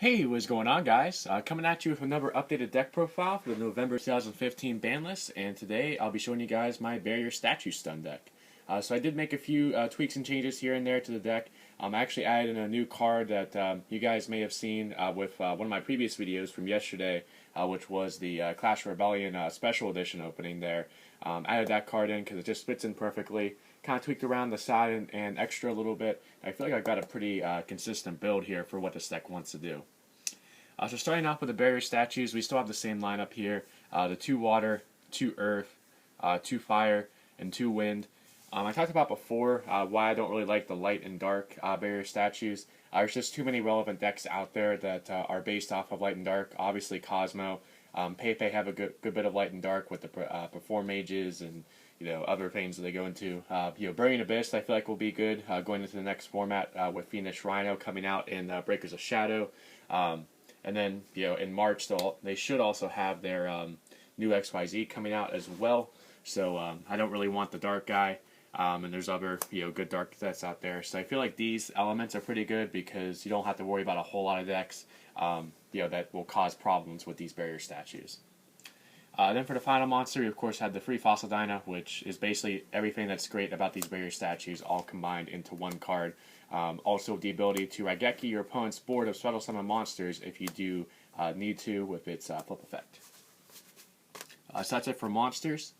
Hey, what's going on, guys? Coming at you with another updated deck profile for the November 2015 ban list, and today I'll be showing you guys my Barrier Statue Stun deck. So I did make a few tweaks and changes here and there to the deck. I actually added in a new card that you guys may have seen with one of my previous videos from yesterday, which was the Clash Rebellion Special Edition opening there. Added that card in because it just fits in perfectly. Kind of tweaked around the side and extra a little bit. I feel like I've got a pretty consistent build here for what this deck wants to do. So starting off with the Barrier Statues, we still have the same lineup here. The 2 Water, 2 Earth, 2 Fire, and 2 Wind. I talked about before why I don't really like the Light and Dark Barrier Statues. There's just too many relevant decks out there that are based off of Light and Dark. Obviously Cosmo, Pepe have a good bit of Light and Dark with the Perform Mages and other things that they go into. Burying Abyss I feel like will be good going into the next format with Phoenix Rhino coming out in Breakers of Shadow. And then, in March, they should also have their new XYZ coming out as well. So I don't really want the dark guy. And there's other, good dark sets out there. So I feel like these elements are pretty good because you don't have to worry about a whole lot of decks, that will cause problems with these Barrier Statues. Then for the final monster, we of course had the free Fossil Dyna, which is basically everything that's great about these Barrier Statues all combined into one card. Also the ability to Raigeki your opponent's board of Special Summon monsters if you do need to with its flip effect. So that's it for monsters.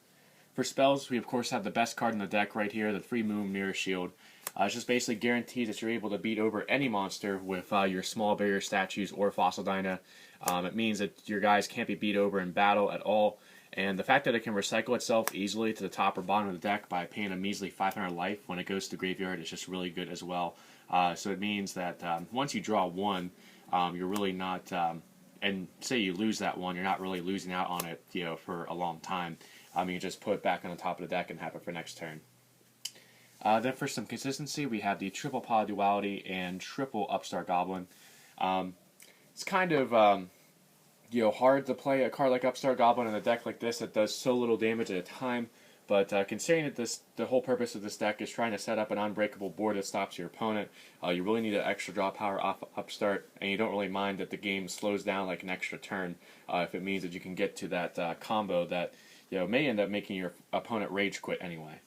For spells, we of course have the best card in the deck right here, the Free Moon Mirror Shield. It's just basically guarantees that you're able to beat over any monster with your small Barrier Statues or Fossil Dyna. It means that your guys can't be beat over in battle at all. And the fact that it can recycle itself easily to the top or bottom of the deck by paying a measly 500 life when it goes to the graveyard is just really good as well. So it means that once you draw one, you're really not, and say you lose that one, you're not really losing out on it for a long time. You can just put it back on the top of the deck and have it for next turn. Then for some consistency, we have the triple Pod Duality and triple Upstart Goblin. It's kind of hard to play a card like Upstart Goblin in a deck like this that does so little damage at a time. But considering that the whole purpose of this deck is trying to set up an unbreakable board that stops your opponent, you really need an extra draw power off Upstart, and you don't really mind that the game slows down like an extra turn if it means that you can get to that combo that may end up making your opponent rage quit anyway.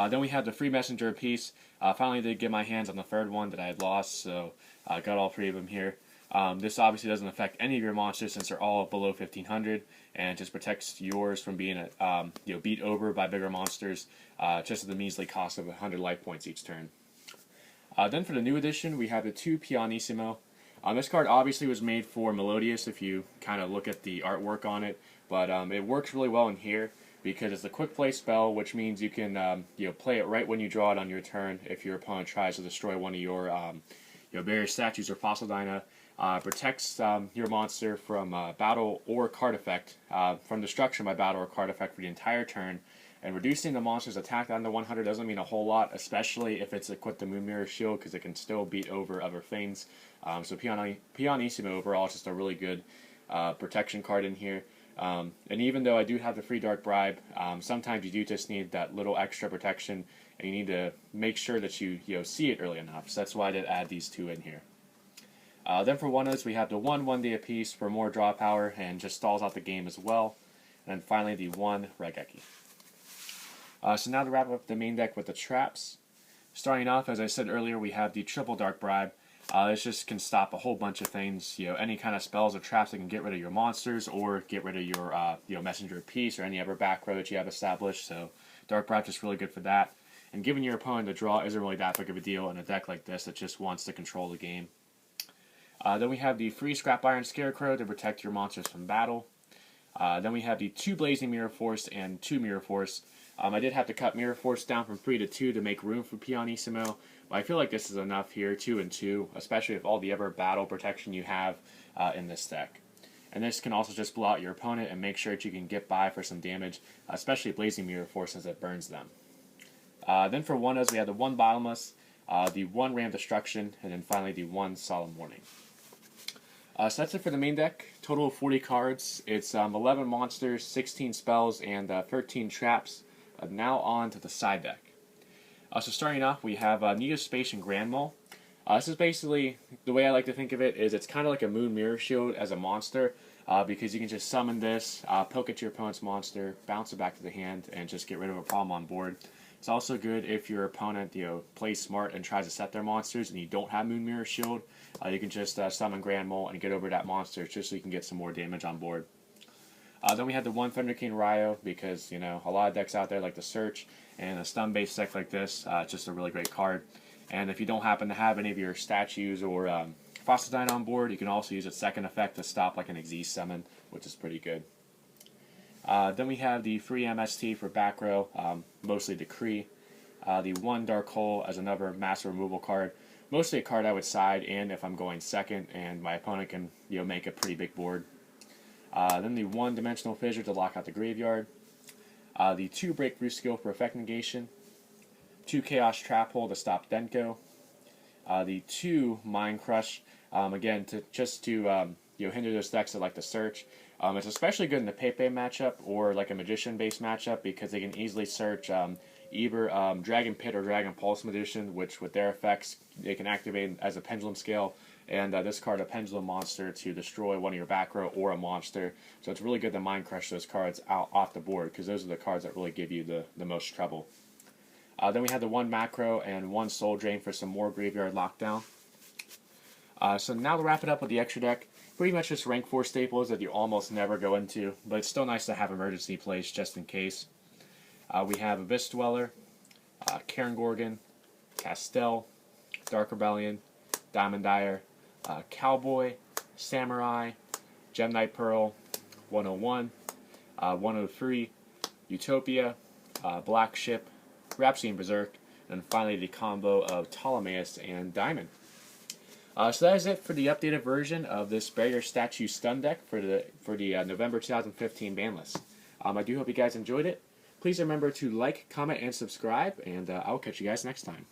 Then we have the free Messenger piece. Finally did get my hands on the third one that I had lost, so I got all 3 of them here. This obviously doesn't affect any of your monsters since they're all below 1500, and just protects yours from being beat over by bigger monsters, just at the measly cost of 100 life points each turn. Then for the new edition, we have the 2 Pianissimo. This card obviously was made for Melodious if you kind of look at the artwork on it, but it works really well in here because it's a quick play spell, which means you can play it right when you draw it on your turn if your opponent tries to destroy one of your Barrier Statues or Fossil Dyna. Protects your monster from battle or card effect, from destruction by battle or card effect for the entire turn. And reducing the monster's attack down to 100 doesn't mean a whole lot, especially if it's equipped the Moon Mirror Shield, because it can still beat over other things. So Pianissimo overall is just a really good protection card in here. And even though I do have the free Dark Bribe, sometimes you do just need that little extra protection, and you need to make sure that you see it early enough. So that's why I did add these 2 in here. Then for one-ofs, we have the 1/1 apiece for more draw power and just stalls out the game as well. And then finally the 1 Raigeki. So now to wrap up the main deck with the traps. Starting off, as I said earlier, we have the triple Dark Bribe. This just can stop a whole bunch of things, any kind of spells or traps that can get rid of your monsters or get rid of your Messenger piece or any other back row that you have established. So Dark Bribe is really good for that. And giving your opponent a draw isn't really that big of a deal in a deck like this that just wants to control the game. Then we have the free Scrap Iron Scarecrow to protect your monsters from battle. Then we have the 2 Blazing Mirror Force and 2 Mirror Force. I did have to cut Mirror Force down from 3 to 2 to make room for Pianissimo, but I feel like this is enough here, 2 and 2, especially with all the other battle protection you have in this deck. And this can also just blow out your opponent and make sure that you can get by for some damage, especially Blazing Mirror Force as it burns them. Then for one-ofs, we have the 1 Bottomless, the 1 Ram Destruction, and then finally the 1 Solemn Warning. So that's it for the main deck. Total of 40 cards. It's 11 monsters, 16 spells, and 13 traps. Now on to the side deck. So starting off, we have Need of Space and Grand Mole. This is basically, the way I like to think of it is it's kind of like a Moon Mirror Shield as a monster, because you can just summon this, poke at your opponent's monster, bounce it back to the hand, and just get rid of a problem on board. It's also good if your opponent, plays smart and tries to set their monsters and you don't have Moon Mirror Shield. You can just summon Grand Mole and get over that monster just so you can get some more damage on board. Then we have the one Thunder King Ryo because, a lot of decks out there like the Search, and a stun-based deck like this, it's just a really great card. And if you don't happen to have any of your statues or Fossil on board, you can also use its second effect to stop like an Xyz summon, which is pretty good. Then we have the free MST for back row, mostly Decree. The one Dark Hole as another master removal card. Mostly a card I would side in if I'm going second and my opponent can make a pretty big board. Then the one Dimensional Fissure to lock out the graveyard. The two Breakthrough Skill for effect negation. Two Chaos Trap Hole to stop Denko. The two Mind Crush, again to hinder those decks that like the Search. It's especially good in the Pepe matchup or like a Magician based matchup because they can easily search either Dragon Pit or Dragon Pulse Magician, which with their effects they can activate as a Pendulum Scale, and discard a Pendulum Monster to destroy one of your back row or a monster. So it's really good to Mind Crush those cards out off the board because those are the cards that really give you the most trouble. Then we have the one Macro and one Soul Drain for some more graveyard lockdown. So now to wrap it up with the extra deck, pretty much just rank 4 staples that you almost never go into, but it's still nice to have emergency plays just in case. We have Abyss Dweller, Karen Gorgon, Castel, Dark Rebellion, Diamond Dyer, Cowboy, Samurai, Gem Knight Pearl, 101, 103, Utopia, Black Ship, Rhapsody and Berserk, and finally the combo of Ptolemaeus and Diamond. So that is it for the updated version of this Barrier Statue Stun deck for the November 2015 ban list. I do hope you guys enjoyed it. Please remember to like, comment, and subscribe, and I'll catch you guys next time.